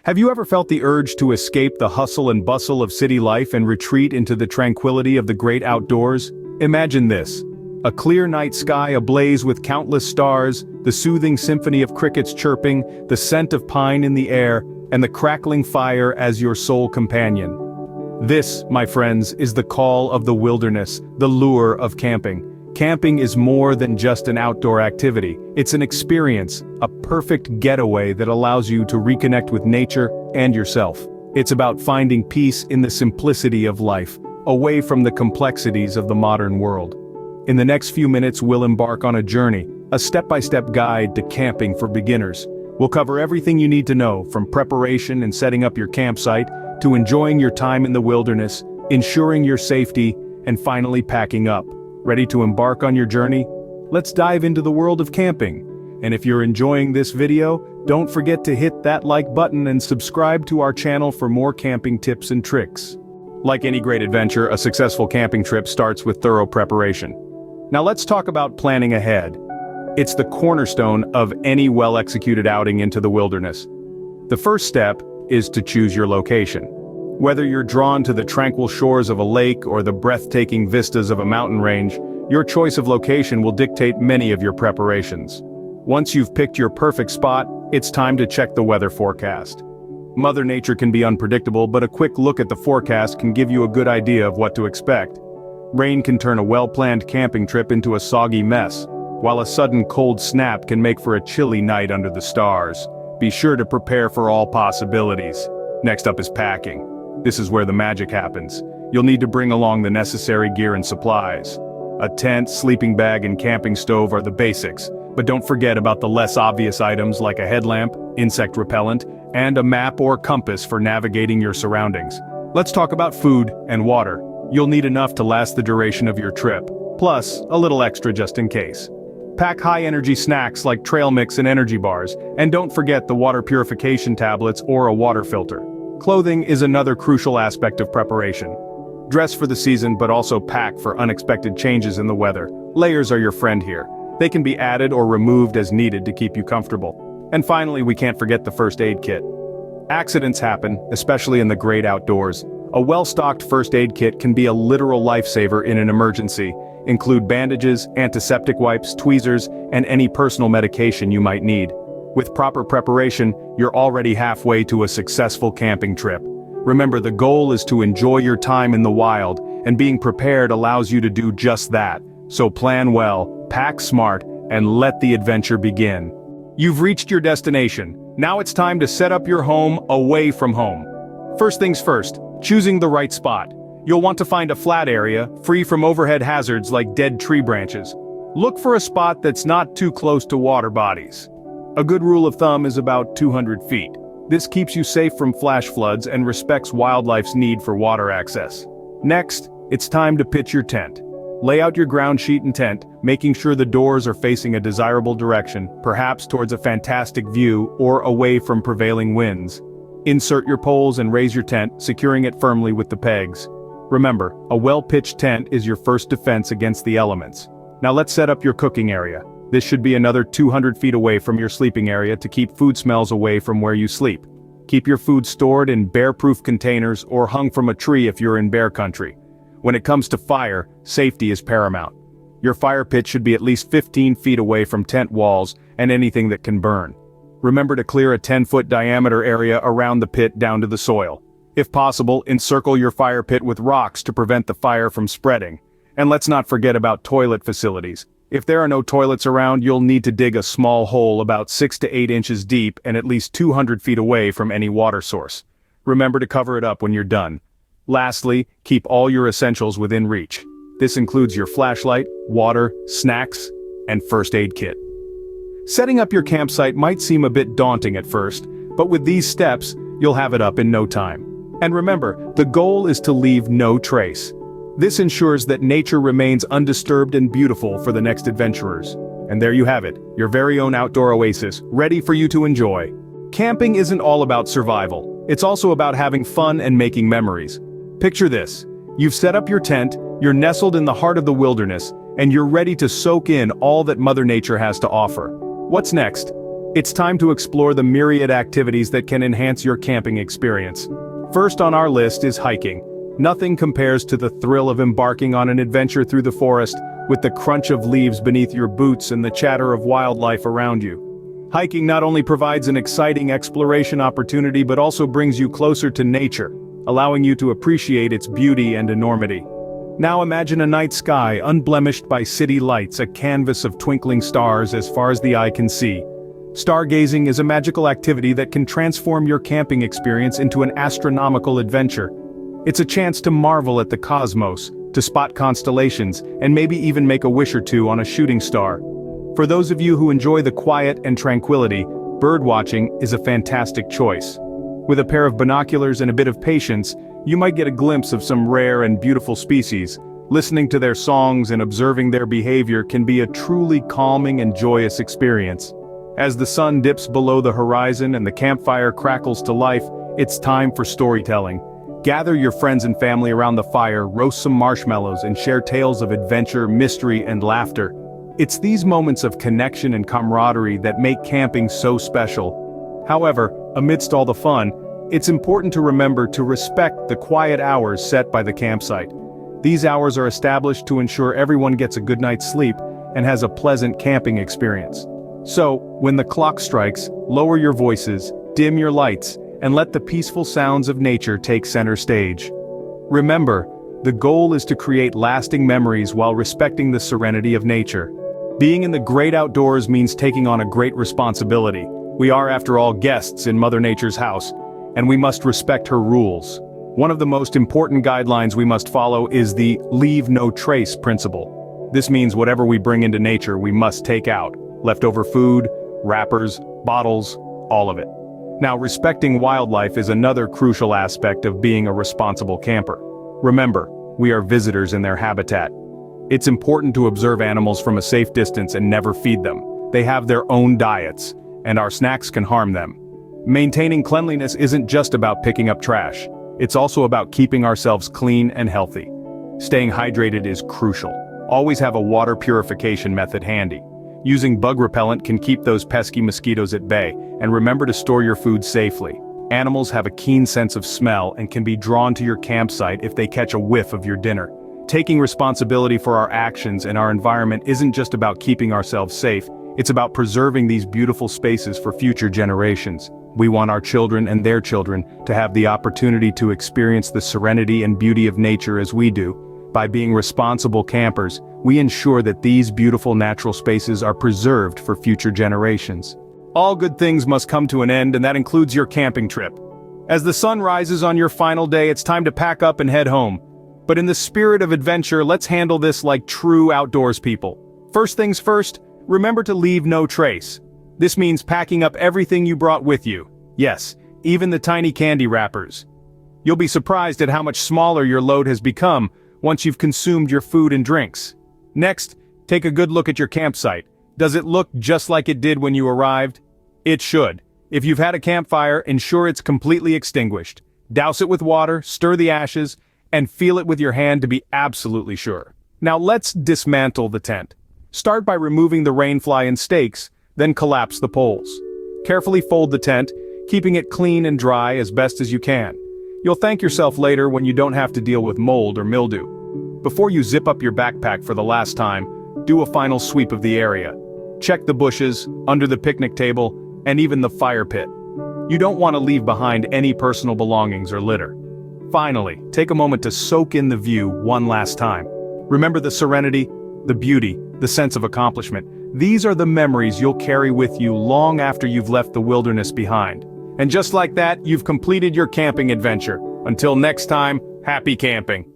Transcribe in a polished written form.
Have you ever felt the urge to escape the hustle and bustle of city life and retreat into the tranquility of the great outdoors? Imagine this. A clear night sky ablaze with countless stars, the soothing symphony of crickets chirping, the scent of pine in the air, and the crackling fire as your sole companion. This, my friends, is the call of the wilderness, the lure of camping. Camping is more than just an outdoor activity. It's an experience, a perfect getaway that allows you to reconnect with nature and yourself. It's about finding peace in the simplicity of life, away from the complexities of the modern world. In the next few minutes, we'll embark on a journey, a step-by-step guide to camping for beginners. We'll cover everything you need to know, from preparation and setting up your campsite, to enjoying your time in the wilderness, ensuring your safety, and finally packing up. Ready to embark on your journey? Let's dive into the world of camping. And if you're enjoying this video, don't forget to hit that like button and subscribe to our channel for more camping tips and tricks. Like any great adventure, a successful camping trip starts with thorough preparation. Now let's talk about planning ahead. It's the cornerstone of any well-executed outing into the wilderness. The first step is to choose your location. Whether you're drawn to the tranquil shores of a lake or the breathtaking vistas of a mountain range, your choice of location will dictate many of your preparations. Once you've picked your perfect spot, it's time to check the weather forecast. Mother Nature can be unpredictable, but a quick look at the forecast can give you a good idea of what to expect. Rain can turn a well-planned camping trip into a soggy mess, while a sudden cold snap can make for a chilly night under the stars. Be sure to prepare for all possibilities. Next up is packing. This is where the magic happens. You'll need to bring along the necessary gear and supplies. A tent, sleeping bag, and camping stove are the basics, but don't forget about the less obvious items like a headlamp, insect repellent, and a map or compass for navigating your surroundings. Let's talk about food and water. You'll need enough to last the duration of your trip, plus a little extra just in case. Pack high-energy snacks like trail mix and energy bars, and don't forget the water purification tablets or a water filter. Clothing is another crucial aspect of preparation. Dress for the season, but also pack for unexpected changes in the weather. Layers are your friend here. They can be added or removed as needed to keep you comfortable. And finally, we can't forget the first aid kit. Accidents happen, especially in the great outdoors. A well-stocked first aid kit can be a literal lifesaver in an emergency. Include bandages, antiseptic wipes, tweezers, and any personal medication you might need. With proper preparation, you're already halfway to a successful camping trip. Remember, the goal is to enjoy your time in the wild, and being prepared allows you to do just that. So plan well, pack smart, and let the adventure begin. You've reached your destination. Now it's time to set up your home away from home. First things first, choosing the right spot. You'll want to find a flat area, free from overhead hazards like dead tree branches. Look for a spot that's not too close to water bodies. A good rule of thumb is about 200 feet. This keeps you safe from flash floods and respects wildlife's need for water access. Next, it's time to pitch your tent. Lay out your ground sheet and tent, making sure the doors are facing a desirable direction, perhaps towards a fantastic view or away from prevailing winds. Insert your poles and raise your tent, securing it firmly with the pegs. Remember, a well-pitched tent is your first defense against the elements. Now let's set up your cooking area. This should be another 200 feet away from your sleeping area to keep food smells away from where you sleep. Keep your food stored in bear-proof containers or hung from a tree if you're in bear country. When it comes to fire, safety is paramount. Your fire pit should be at least 15 feet away from tent walls and anything that can burn. Remember to clear a 10-foot diameter area around the pit down to the soil. If possible, encircle your fire pit with rocks to prevent the fire from spreading. And let's not forget about toilet facilities. If there are no toilets around, you'll need to dig a small hole about 6 to 8 inches deep and at least 200 feet away from any water source. Remember to cover it up when you're done. Lastly, keep all your essentials within reach. This includes your flashlight, water, snacks, and first aid kit. Setting up your campsite might seem a bit daunting at first, but with these steps, you'll have it up in no time. And remember, the goal is to leave no trace. This ensures that nature remains undisturbed and beautiful for the next adventurers. And there you have it, your very own outdoor oasis, ready for you to enjoy. Camping isn't all about survival. It's also about having fun and making memories. Picture this. You've set up your tent, you're nestled in the heart of the wilderness, and you're ready to soak in all that Mother Nature has to offer. What's next? It's time to explore the myriad activities that can enhance your camping experience. First on our list is hiking. Nothing compares to the thrill of embarking on an adventure through the forest, with the crunch of leaves beneath your boots and the chatter of wildlife around you. Hiking not only provides an exciting exploration opportunity but also brings you closer to nature, allowing you to appreciate its beauty and enormity. Now imagine a night sky unblemished by city lights, a canvas of twinkling stars as far as the eye can see. Stargazing is a magical activity that can transform your camping experience into an astronomical adventure. It's a chance to marvel at the cosmos, to spot constellations, and maybe even make a wish or two on a shooting star. For those of you who enjoy the quiet and tranquility, birdwatching is a fantastic choice. With a pair of binoculars and a bit of patience, you might get a glimpse of some rare and beautiful species. Listening to their songs and observing their behavior can be a truly calming and joyous experience. As the sun dips below the horizon and the campfire crackles to life, it's time for storytelling. Gather your friends and family around the fire, roast some marshmallows, and share tales of adventure, mystery, and laughter. It's these moments of connection and camaraderie that make camping so special. However, amidst all the fun, it's important to remember to respect the quiet hours set by the campsite. These hours are established to ensure everyone gets a good night's sleep and has a pleasant camping experience. So, when the clock strikes, lower your voices, dim your lights, and let the peaceful sounds of nature take center stage. Remember, the goal is to create lasting memories while respecting the serenity of nature. Being in the great outdoors means taking on a great responsibility. We are, after all, guests in Mother Nature's house, and we must respect her rules. One of the most important guidelines we must follow is the leave no trace principle. This means whatever we bring into nature we must take out. Leftover food, wrappers, bottles, all of it. Now, respecting wildlife is another crucial aspect of being a responsible camper. Remember, we are visitors in their habitat. It's important to observe animals from a safe distance and never feed them. They have their own diets, and our snacks can harm them. Maintaining cleanliness isn't just about picking up trash. It's also about keeping ourselves clean and healthy. Staying hydrated is crucial. Always have a water purification method handy. Using bug repellent can keep those pesky mosquitoes at bay, and remember to store your food safely. Animals have a keen sense of smell and can be drawn to your campsite if they catch a whiff of your dinner. Taking responsibility for our actions and our environment isn't just about keeping ourselves safe, it's about preserving these beautiful spaces for future generations. We want our children and their children to have the opportunity to experience the serenity and beauty of nature as we do. By being responsible campers, we ensure that these beautiful natural spaces are preserved for future generations. All good things must come to an end, and that includes your camping trip. As the sun rises on your final day, it's time to pack up and head home. But in the spirit of adventure, let's handle this like true outdoors people. First things first, remember to leave no trace. This means packing up everything you brought with you. Yes, even the tiny candy wrappers. You'll be surprised at how much smaller your load has become once you've consumed your food and drinks. Next, take a good look at your campsite. Does it look just like it did when you arrived? It should. If you've had a campfire, ensure it's completely extinguished. Douse it with water, stir the ashes, and feel it with your hand to be absolutely sure. Now let's dismantle the tent. Start by removing the rainfly and stakes, then collapse the poles. Carefully fold the tent, keeping it clean and dry as best as you can. You'll thank yourself later when you don't have to deal with mold or mildew. Before you zip up your backpack for the last time, do a final sweep of the area. Check the bushes, under the picnic table, and even the fire pit. You don't want to leave behind any personal belongings or litter. Finally, take a moment to soak in the view one last time. Remember the serenity, the beauty, the sense of accomplishment. These are the memories you'll carry with you long after you've left the wilderness behind. And just like that, you've completed your camping adventure. Until next time, happy camping.